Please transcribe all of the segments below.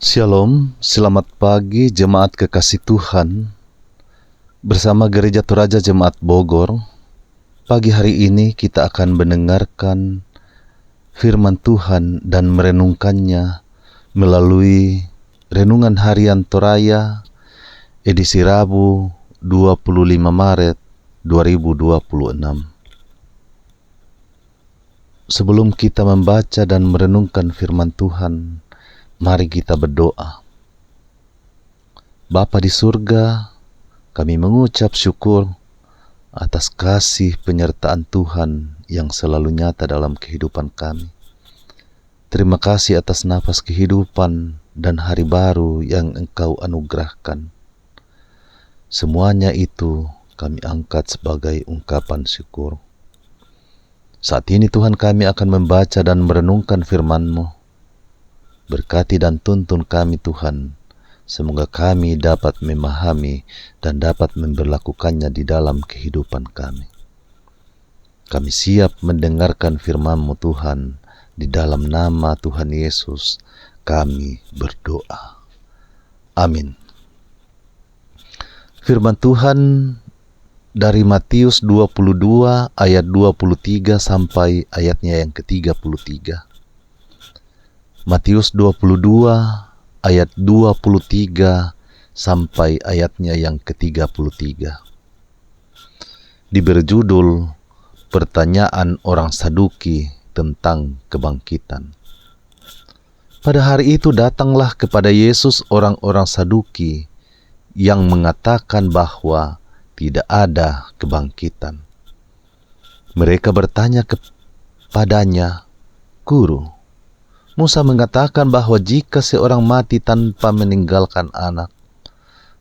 Shalom, selamat pagi jemaat kekasih Tuhan. Bersama Gereja Toraja Jemaat Bogor, pagi hari ini kita akan mendengarkan firman Tuhan dan merenungkannya melalui Renungan Harian Toraya edisi Rabu 25 Maret 2026. Sebelum kita membaca dan merenungkan firman Tuhan, mari kita berdoa. Bapa di surga, kami mengucap syukur atas kasih penyertaan Tuhan yang selalu nyata dalam kehidupan kami. Terima kasih atas nafas kehidupan dan hari baru yang Engkau anugerahkan. Semuanya itu kami angkat sebagai ungkapan syukur. Saat ini Tuhan, kami akan membaca dan merenungkan firman-Mu. Berkati dan tuntun kami Tuhan, semoga kami dapat memahami dan dapat memberlakukannya di dalam kehidupan kami. Kami siap mendengarkan firman-Mu Tuhan, di dalam nama Tuhan Yesus kami berdoa. Amin. Firman Tuhan dari Matius 22 ayat 23 sampai ayatnya yang ke-33. Matius 22 ayat 23 sampai ayatnya yang ke-33. Diberi judul Pertanyaan Orang Saduki tentang Kebangkitan. Pada hari itu datanglah kepada Yesus orang-orang Saduki yang mengatakan bahwa tidak ada kebangkitan. Mereka bertanya kepadanya, "Guru, Musa mengatakan bahwa jika seorang mati tanpa meninggalkan anak,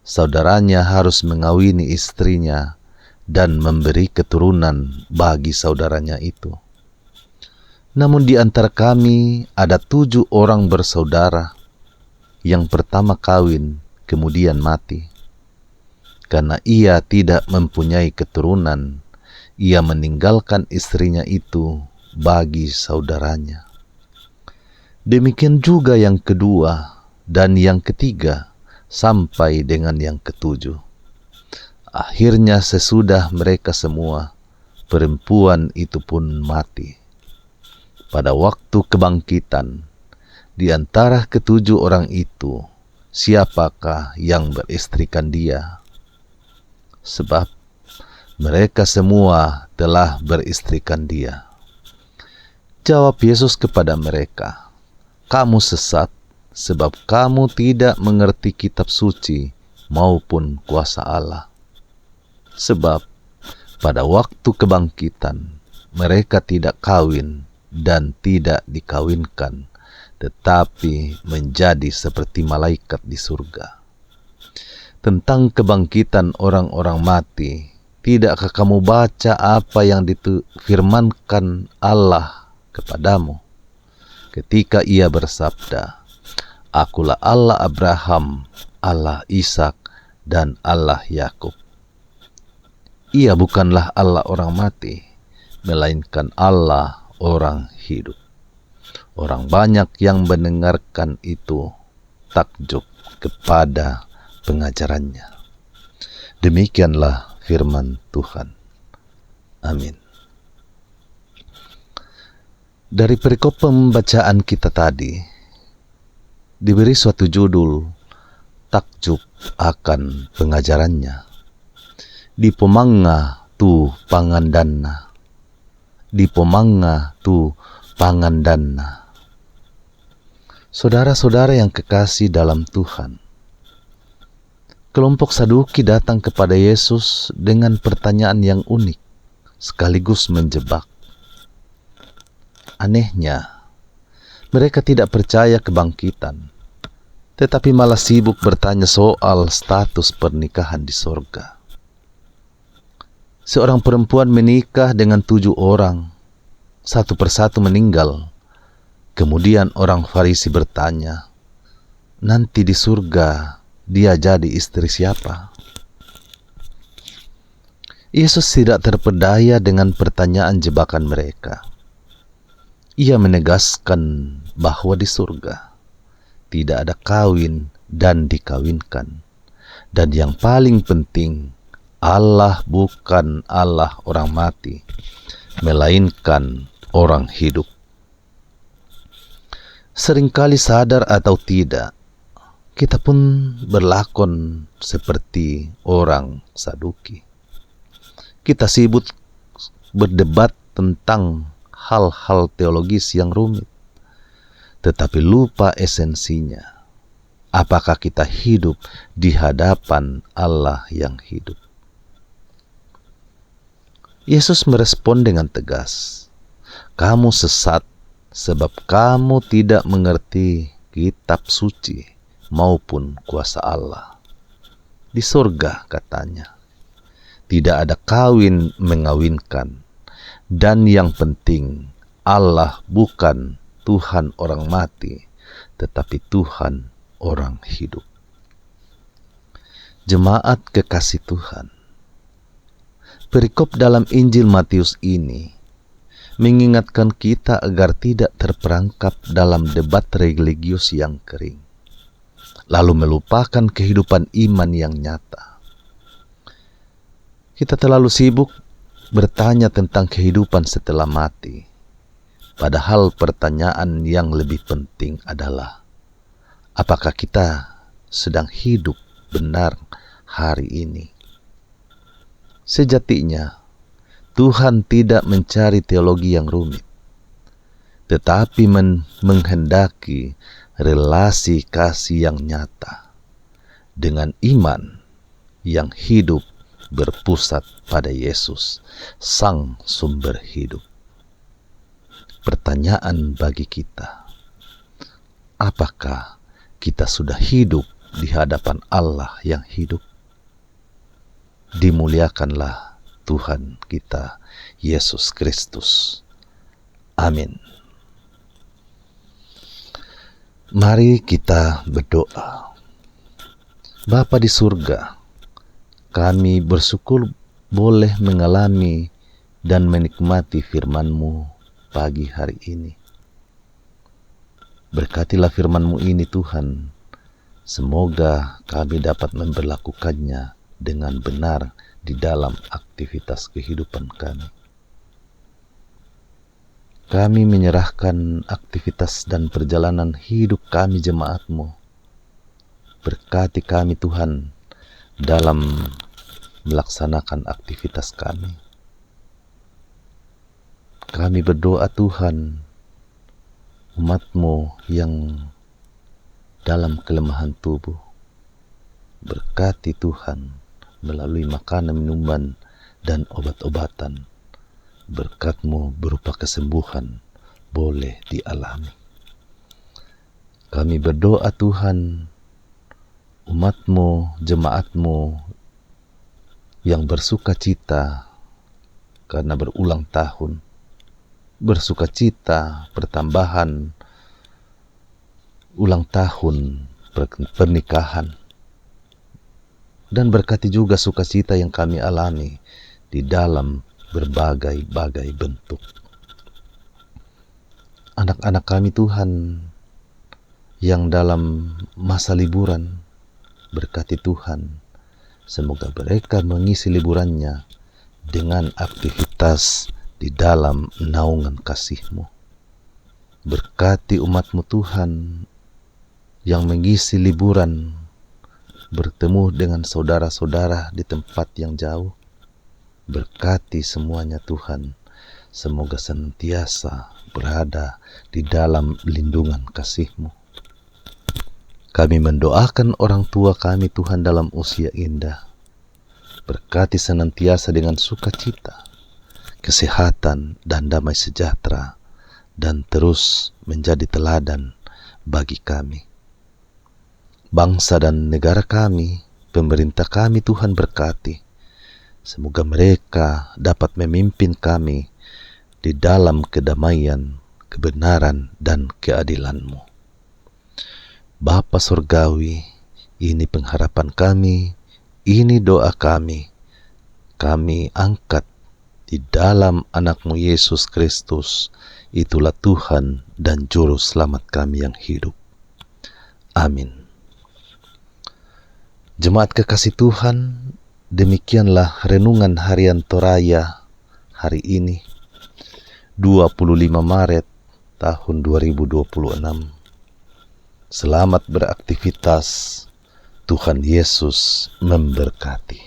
saudaranya harus mengawini istrinya dan memberi keturunan bagi saudaranya itu. Namun di antara kami ada 7 orang bersaudara. Yang pertama kawin, kemudian mati. Karena ia tidak mempunyai keturunan, ia meninggalkan istrinya itu bagi saudaranya. Demikian juga yang kedua dan yang ketiga sampai dengan yang ke-7. Akhirnya sesudah mereka semua, perempuan itu pun mati. Pada waktu kebangkitan, di antara ke-7 orang itu, siapakah yang beristrikan dia? Sebab mereka semua telah beristrikan dia." Jawab Yesus kepada mereka, "Kamu sesat, sebab kamu tidak mengerti kitab suci maupun kuasa Allah. Sebab pada waktu kebangkitan, mereka tidak kawin dan tidak dikawinkan, tetapi menjadi seperti malaikat di surga. Tentang kebangkitan orang-orang mati, tidakkah kamu baca apa yang difirmankan Allah kepadamu ketika ia bersabda, 'Akulah Allah Abraham, Allah Ishak, dan Allah Yakub.' Ia bukanlah Allah orang mati, melainkan Allah orang hidup." Orang banyak yang mendengarkan itu takjub kepada pengajarannya. Demikianlah firman Tuhan. Amin. Dari perikop pembacaan kita tadi, diberi suatu judul, takjub akan pengajarannya. Di pomanga tu pangandanna. Di pomanga tu pangandanna. Saudara-saudara yang kekasih dalam Tuhan, kelompok Saduki datang kepada Yesus dengan pertanyaan yang unik, sekaligus menjebak. Anehnya, mereka tidak percaya kebangkitan, tetapi malah sibuk bertanya soal status pernikahan di sorga. Seorang perempuan menikah dengan 7 orang, satu persatu meninggal. Kemudian orang Farisi bertanya, nanti di surga dia jadi istri siapa? Yesus tidak terpedaya dengan pertanyaan jebakan mereka. Ia menegaskan bahwa di surga tidak ada kawin dan dikawinkan. Dan yang paling penting, Allah bukan Allah orang mati, melainkan orang hidup. Seringkali sadar atau tidak, kita pun berlakon seperti orang Saduki. Kita sibuk berdebat tentang hal-hal teologis yang rumit, tetapi lupa esensinya. Apakah kita hidup di hadapan Allah yang hidup? Yesus merespon dengan tegas, "Kamu sesat sebab kamu tidak mengerti kitab suci maupun kuasa Allah." Di surga, katanya, tidak ada kawin mengawinkan, dan yang penting Allah bukan Tuhan orang mati, tetapi Tuhan orang hidup. Jemaat kekasih Tuhan, perikop dalam Injil Matius ini mengingatkan kita agar tidak terperangkap dalam debat religius yang kering, lalu melupakan kehidupan iman yang nyata. Kita terlalu sibuk bertanya tentang kehidupan setelah mati, padahal pertanyaan yang lebih penting adalah, apakah kita sedang hidup benar hari ini? Sejatinya, Tuhan tidak mencari teologi yang rumit, tetapi menghendaki relasi kasih yang nyata dengan iman yang hidup berpusat pada Yesus, Sang Sumber Hidup. Pertanyaan bagi kita, apakah kita sudah hidup di hadapan Allah yang hidup? Dimuliakanlah Tuhan kita, Yesus Kristus. Amin. Mari kita berdoa. Bapa di surga, kami bersyukur boleh mengalami dan menikmati firman-Mu pagi hari ini. Berkatilah firman-Mu ini Tuhan, semoga kami dapat memberlakukannya dengan benar di dalam aktivitas kehidupan kami. Kami menyerahkan aktivitas dan perjalanan hidup kami jemaat-Mu. Berkati kami Tuhan dalam melaksanakan aktivitas kami. Kami berdoa Tuhan, umat-Mu yang dalam kelemahan tubuh, berkati Tuhan melalui makanan, minuman, dan obat-obatan. Berkat-Mu berupa kesembuhan boleh dialami. Kami berdoa Tuhan, umat-Mu, jemaat-Mu yang bersuka cita karena berulang tahun, bersuka cita pertambahan ulang tahun pernikahan, dan berkati juga sukacita yang kami alami di dalam berbagai-bagai bentuk. Anak-anak kami Tuhan yang dalam masa liburan, berkati Tuhan, semoga mereka mengisi liburannya dengan aktivitas di dalam naungan kasih-Mu. Berkati umat-Mu Tuhan yang mengisi liburan bertemu dengan saudara-saudara di tempat yang jauh. Berkati semuanya Tuhan, semoga senantiasa berada di dalam lindungan kasih-Mu. Kami mendoakan orang tua kami Tuhan dalam usia indah. Berkati senantiasa dengan sukacita, kesehatan, dan damai sejahtera, dan terus menjadi teladan bagi kami. Bangsa dan negara kami, pemerintah kami Tuhan berkati. Semoga mereka dapat memimpin kami di dalam kedamaian, kebenaran, dan keadilan-Mu. Bapa Surgawi, ini pengharapan kami, ini doa kami. Kami angkat di dalam anak-Mu Yesus Kristus, itulah Tuhan dan Juru Selamat kami yang hidup. Amin. Jemaat kekasih Tuhan, demikianlah renungan harian Toraya hari ini, 25 Maret tahun 2026. Selamat beraktivitas. Tuhan Yesus memberkati.